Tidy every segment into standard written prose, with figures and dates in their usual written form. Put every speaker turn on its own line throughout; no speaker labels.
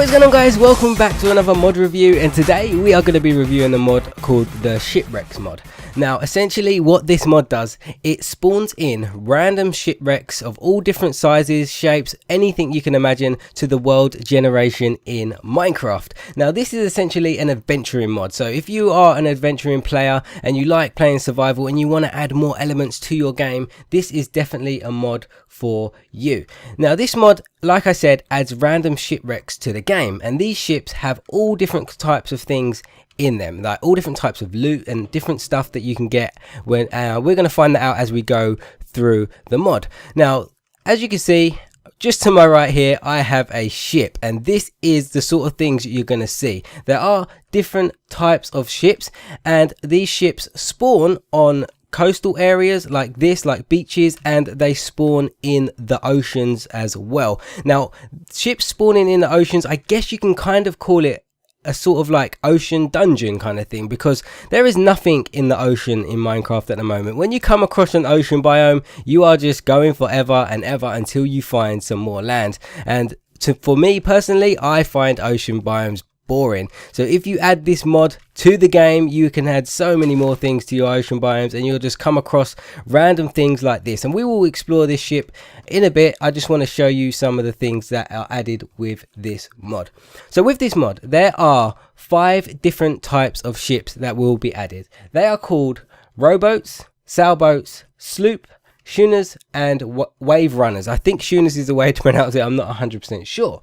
What is going on, guys? Welcome back to another mod review, and today we are going to be reviewing a mod called the Shipwrecks Mod. Now essentially what this mod does, it spawns in random shipwrecks of all different sizes, shapes, anything you can imagine to the world generation in Minecraft. Now this is essentially an adventuring mod, so if you are an adventuring player and you like playing survival and you want to add more elements to your game, this is definitely a mod for you. Now this mod, like I said, adds random shipwrecks to the game, and these ships have all different types of things in them, like all different types of loot and different stuff that you can get when we're going to find that out as we go through the mod. Now as you can see, just to my right here, I have a ship, and this is the sort of things you're going to see. There are different types of ships, and these ships spawn on coastal areas like this, like beaches, and they spawn in the oceans as well. Now ships spawning in the oceans, I guess you can kind of call it a sort of like ocean dungeon kind of thing, because there is nothing in the ocean in Minecraft at the moment. When you come across an ocean biome, you are just going forever and ever until you find some more land. And for me personally, I find ocean biomes boring. So if you add this mod to the game, you can add so many more things to your ocean biomes, and you'll just come across random things like this. And we will explore this ship in a bit. I just want to show you some of the things that are added with this mod. So with this mod, there are 5 different types of ships that will be added. They are called rowboats, sailboats, sloop, schooners, and wave runners. I think schooners is the way to pronounce it, I'm not 100% sure.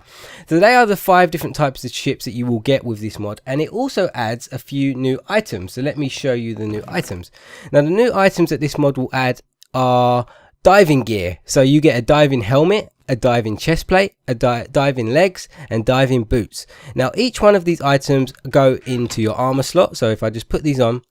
So they are the 5 different types of ships that you will get with this mod, and it also adds a few new items. So let me show you the new items. Now the new items that this mod will add are diving gear. So you get a diving helmet, a diving chest plate, a diving legs, and diving boots. Now each one of these items go into your armor slot. So if I just put these on,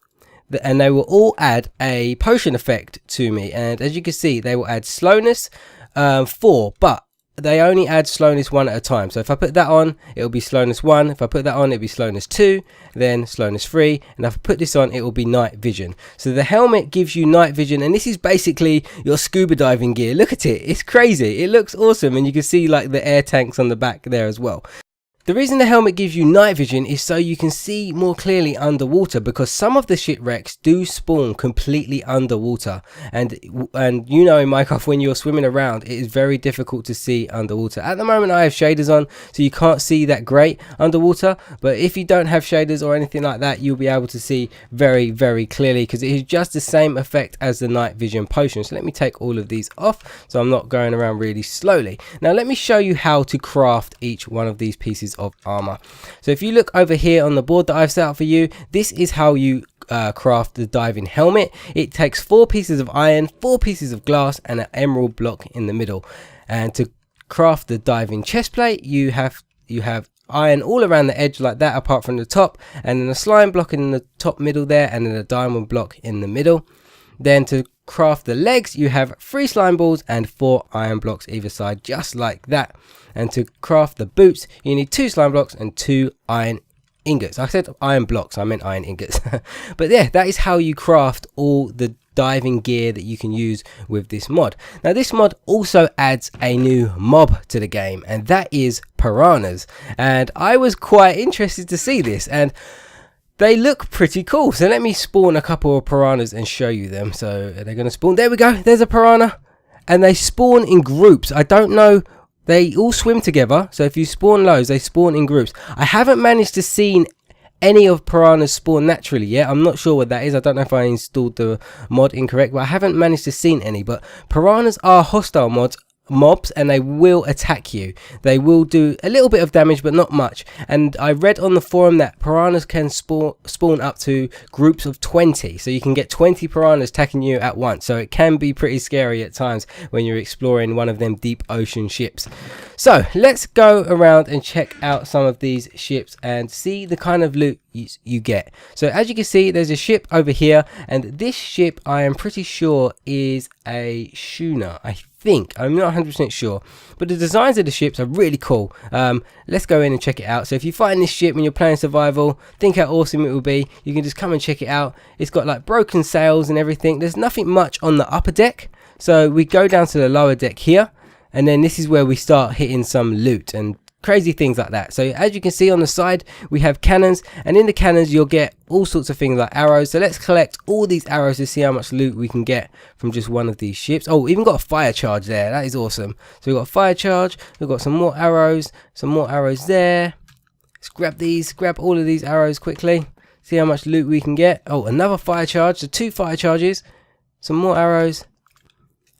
and they will all add a potion effect to me, and as you can see, they will add slowness 4, but they only add slowness 1 at a time. So if I put that on, it'll be slowness 1. If I put that on, it'll be slowness 2, then slowness 3, and if I put this on, it will be night vision. So the helmet gives you night vision, and this is basically your scuba diving gear. Look at it, it's crazy, it looks awesome, and you can see like the air tanks on the back there as well. The reason the helmet gives you night vision is so you can see more clearly underwater, because some of the shipwrecks do spawn completely underwater, and you know, in Minecraft when you're swimming around, it is very difficult to see underwater. At the moment I have shaders on, so you can't see that great underwater, but if you don't have shaders or anything like that, you'll be able to see very, very clearly, because it is just the same effect as the night vision potion. So let me take all of these off so I'm not going around really slowly. Now let me show you how to craft each one of these pieces of armor. So if you look over here on the board that I've set up for you, this is how you craft the diving helmet. It takes 4 pieces of iron, 4 pieces of glass, and an emerald block in the middle. And to craft the diving chest plate, you have iron all around the edge like that, apart from the top, and then a slime block in the top middle there, and then a diamond block in the middle. Then to craft the legs, you have 3 slime balls and 4 iron blocks either side, just like that. And to craft the boots, you need 2 slime blocks and 2 iron ingots. I said iron blocks, I meant iron ingots. But yeah, that is how you craft all the diving gear that you can use with this mod. Now this mod also adds a new mob to the game, and that is piranhas. And I was quite interested to see this, and they look pretty cool. So let me spawn a couple of piranhas and show you them. So they're going to spawn. There we go. There's a piranha. And they spawn in groups. I don't know. They all swim together. So if you spawn loads, they spawn in groups. I haven't managed to see any of piranhas spawn naturally yet. I'm not sure what that is. I don't know if I installed the mod incorrect, but I haven't managed to see any. But piranhas are hostile mobs, and they will attack you. They will do a little bit of damage, but not much. And I read on the forum that piranhas can spawn up to groups of 20, so you can get 20 piranhas attacking you at once. So it can be pretty scary at times when you're exploring one of them deep ocean ships. So let's go around and check out some of these ships and see the kind of loot you get. So as you can see, there's a ship over here, and this ship I am pretty sure is a schooner. I'm not 100% sure, but the designs of the ships are really cool. Let's go in and check it out. So if you find this ship when you're playing survival, think how awesome it will be. You can just come and check it out. It's got like broken sails and everything. There's nothing much on the upper deck, so we go down to the lower deck here, and then this is where we start hitting some loot and crazy things like that. So as you can see on the side, we have cannons, and in the cannons you'll get all sorts of things like arrows. So let's collect all these arrows to see how much loot we can get from just one of these ships. Oh, we even got a fire charge there. That is awesome. So we've got a fire charge, we've got some more arrows there. Let's grab these, grab all of these arrows quickly, see how much loot we can get. Oh, another fire charge, so 2 fire charges, some more arrows,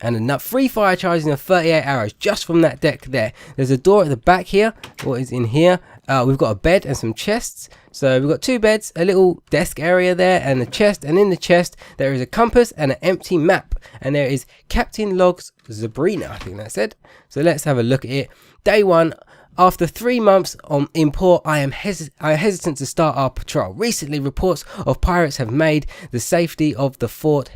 and another 3 fire charges and 38 arrows just from that deck there. There's a door at the back here. What is in here? We've got a bed and some chests. So we've got 2 beds, a little desk area there, and a chest. And in the chest there is a compass and an empty map. And there is Captain Log's Zabrina, I think that said. So let's have a look at it. Day 1. After 3 months in port, I am hesitant to start our patrol. Recently, reports of pirates have made the safety of the fort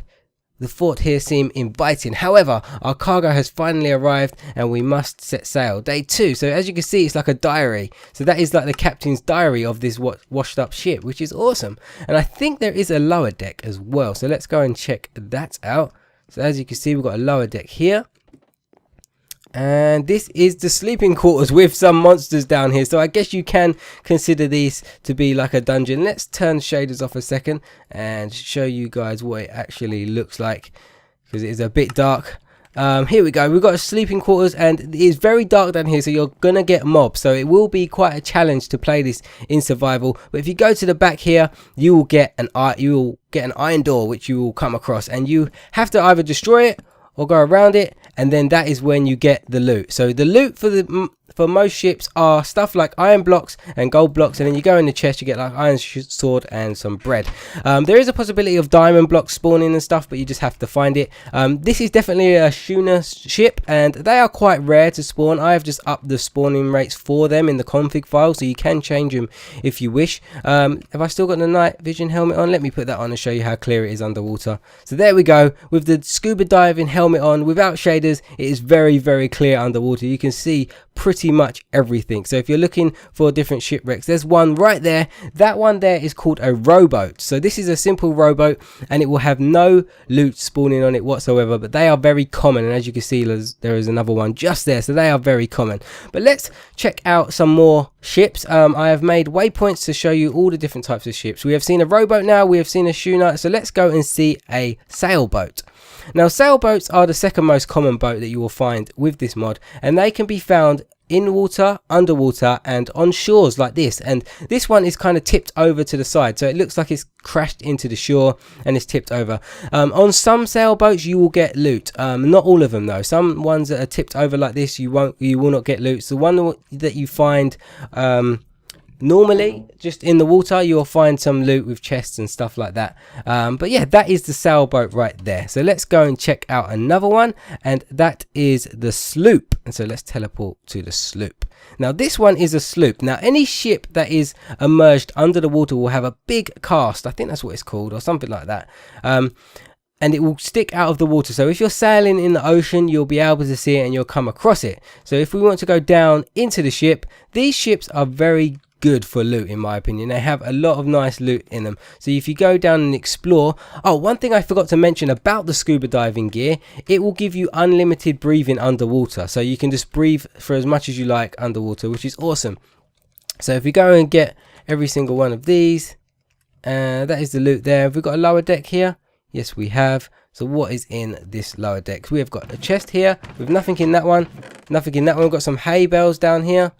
here seem inviting. However, our cargo has finally arrived and we must set sail. Day 2. So as you can see, it's like a diary. So that is like the captain's diary of this washed up ship, which is awesome. And I think there is a lower deck as well. So let's go and check that out. So as you can see, we've got a lower deck here. And this is the sleeping quarters with some monsters down here. So I guess you can consider these to be like a dungeon. Let's turn shaders off a second and show you guys what it actually looks like, because it is a bit dark. Here we go. We've got a sleeping quarters and it is very dark down here, so you're gonna get mobs. So it will be quite a challenge to play this in survival. But if you go to the back here, you will get an iron door which you will come across, and you have to either destroy it or go around it, and then that is when you get the loot. So the loot for most ships are stuff like iron blocks and gold blocks, and then you go in the chest, you get like iron sword and some bread. There is a possibility of diamond blocks spawning and stuff, but you just have to find it. This is definitely a schooner ship, and they are quite rare to spawn. I have just upped the spawning rates for them in the config file, so you can change them if you wish. Have I still got the night vision helmet on? Let me put that on and show you how clear it is underwater. So there we go, with the scuba diving helmet on without shaders, it is very, very clear underwater. You can see pretty much everything. So if you're looking for different shipwrecks, there's one right there. That one there is called a rowboat. So this is a simple rowboat, and it will have no loot spawning on it whatsoever, but they are very common, and as you can see, there is another one just there, so they are very common. But let's check out some more ships. I have made waypoints to show you all the different types of ships. We have seen a rowboat now, we have seen a schooner, so let's go and see a sailboat. Now, sailboats are the second most common boat that you will find with this mod, and they can be found in water, underwater, and on shores like this. And this one is kind of tipped over to the side, so it looks like it's crashed into the shore and it's tipped over. On some sailboats you will get loot, not all of them though. Some ones that are tipped over like this, you will not get loot. So the one that you find normally just in the water, you'll find some loot with chests and stuff like that. But yeah, that is the sailboat right there. So let's go and check out another one, and that is the sloop. And so let's teleport to the sloop. Now this one is a sloop. Now any ship that is immersed under the water will have a big cast, I think that's what it's called, or something like that. And it will stick out of the water. So if you're sailing in the ocean, you'll be able to see it and you'll come across it. So if we want to go down into the ship, these ships are very good for loot, in my opinion. They have a lot of nice loot in them. So if you go down and explore, oh, one thing I forgot to mention about the scuba diving gear, it will give you unlimited breathing underwater, so you can just breathe for as much as you like underwater, which is awesome. So if we go and get every single one of these, that is the loot there. Have we got a lower deck here? Yes, we have. So what is in this lower deck? We have got a chest here with nothing in that one, nothing in that one. We've got some hay bales down here.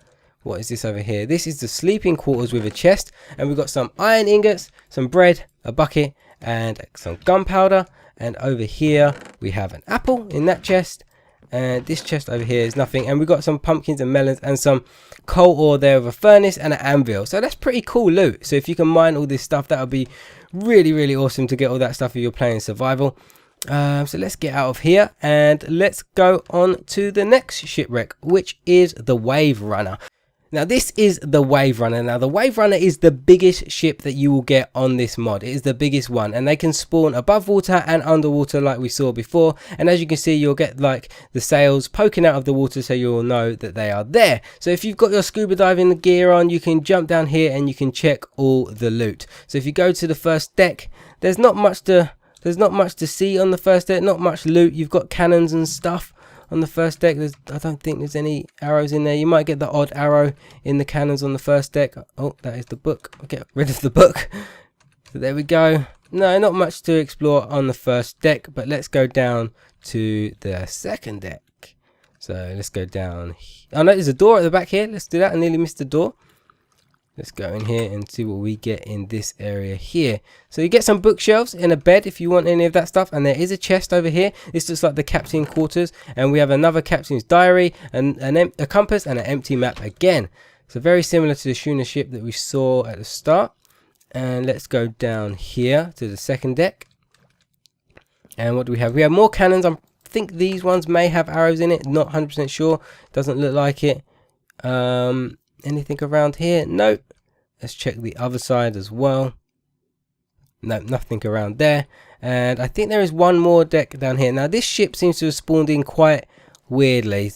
What is this over here? This is the sleeping quarters with a chest, and we've got some iron ingots, some bread, a bucket, and some gunpowder. And over here we have an apple in that chest, and this chest over here is nothing. And we've got some pumpkins and melons and some coal ore there with a furnace and an anvil. So that's pretty cool loot. So if you can mine all this stuff, that would be really, really awesome to get all that stuff if you're playing survival. So let's get out of here and let's go on to the next shipwreck, which is the Wave Runner. Now this is the Wave Runner. Now the Wave Runner is the biggest ship that you will get on this mod. It is the biggest one, and they can spawn above water and underwater like we saw before. And as you can see, you'll get like the sails poking out of the water, so you'll know that they are there. So if you've got your scuba diving gear on, you can jump down here and you can check all the loot. So if you go to the first deck, there's not much to see on the first deck, not much loot. You've got cannons and stuff on the first deck. I don't think there's any arrows in there. You might get the odd arrow in the cannons on the first deck. Oh, that is the book. I'll get rid of the book. So there we go. No, not much to explore on the first deck, but let's go down to the second deck. So let's go down. Oh no, there's a door at the back here. Let's do that. I nearly missed the door. Let's go in here and see what we get in this area here. So you get some bookshelves and a bed if you want any of that stuff. And there is a chest over here. This looks like the captain quarters. And we have another captain's diary and a compass and an empty map again. So very similar to the schooner ship that we saw at the start. And let's go down here to the second deck. And what do we have? We have more cannons. I think these ones may have arrows in it. Not 100% sure. Doesn't look like it. Anything around here? Nope. Let's check the other side as well. Nope, nothing around there. And I think there is one more deck down here. Now this ship seems to have spawned in quite weirdly.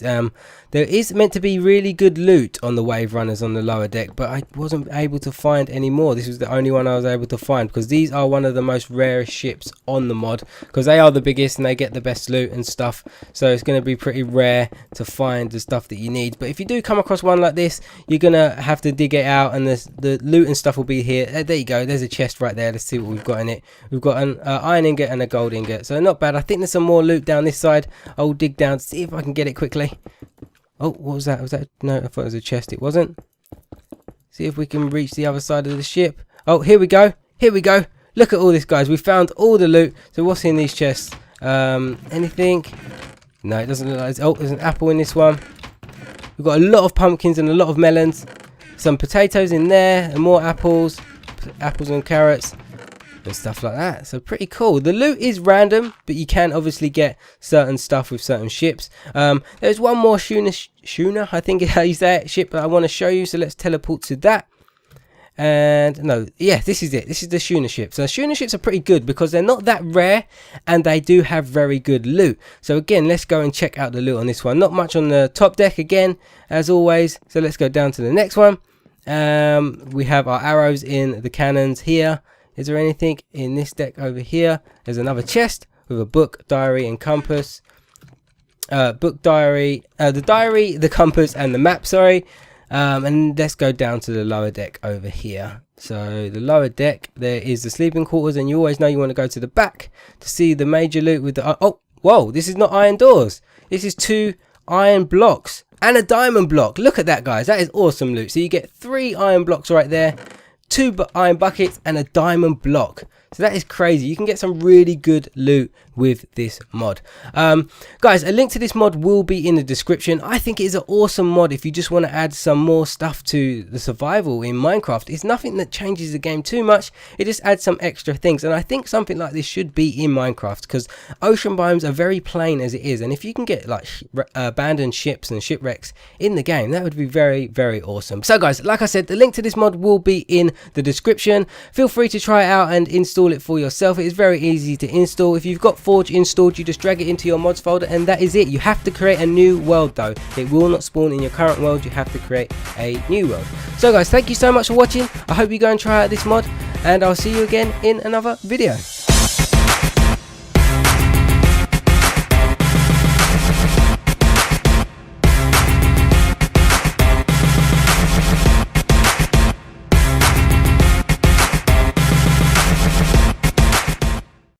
There is meant to be really good loot on the wave runners on the lower deck, but I wasn't able to find any more. This was the only one I was able to find, because these are one of the most rarest ships on the mod, because they are the biggest and they get the best loot and stuff. So it's going to be pretty rare to find the stuff that you need. But if you do come across one like this, you're going to have to dig it out, and the loot and stuff will be here. There you go. There's a chest right there. Let's see what we've got in it. We've got an iron ingot and a gold ingot, so not bad. I think there's some more loot down this side. I'll dig down to see if I can get it quickly. Oh, what was that? Was that? No, I thought it was a chest. It wasn't. See if we can reach the other side of the ship. Oh, here we go. Here we go. Look at all this, guys. We found all the loot. So what's in these chests? Anything? No, it doesn't look like. Oh, there's an apple in this one. We've got a lot of pumpkins and a lot of melons. Some potatoes in there and more apples. Apples and carrots. And stuff like that. So pretty cool. The loot is random, but you can obviously get certain stuff with certain ships. There's one more schooner, I think is how you say it, ship that I want to show you. So let's teleport to that. And no, yeah, this is it. This is the schooner ship. So schooner ships are pretty good because they're not that rare and they do have very good loot. So again, let's go and check out the loot on this one. Not much on the top deck again, as always. So let's go down to the next one. We have our arrows in the cannons here. Is there anything in this deck over here? There's another chest with a book, diary, and compass. Book, diary, the diary, the compass, and the map, sorry. And let's go down to the lower deck over here. So the lower deck, there is the sleeping quarters, and you always know you want to go to the back to see the major loot with the... oh, whoa, this is not iron doors. This is 2 iron blocks and a diamond block. Look at that, guys. That is awesome loot. So you get 3 iron blocks right there. 2 iron buckets and a diamond block. So that is crazy. You can get some really good loot with this mod. Guys, a link to this mod will be in the description. I think it is an awesome mod if you just want to add some more stuff to the survival in Minecraft. It's nothing that changes the game too much. It just adds some extra things. And I think something like this should be in Minecraft, because ocean biomes are very plain as it is. And if you can get like abandoned ships and shipwrecks in the game, that would be very, very awesome. So guys, like I said, the link to this mod will be in the description. Feel free to try it out and install it for yourself. It is very easy to install. If you've got Forge installed, you just drag it into your mods folder and that is it. You have to create a new world though. It will not spawn in your current world. You have to create a new world. So guys, thank you so much for watching. I hope you go and try out this mod, and I'll see you again in another video.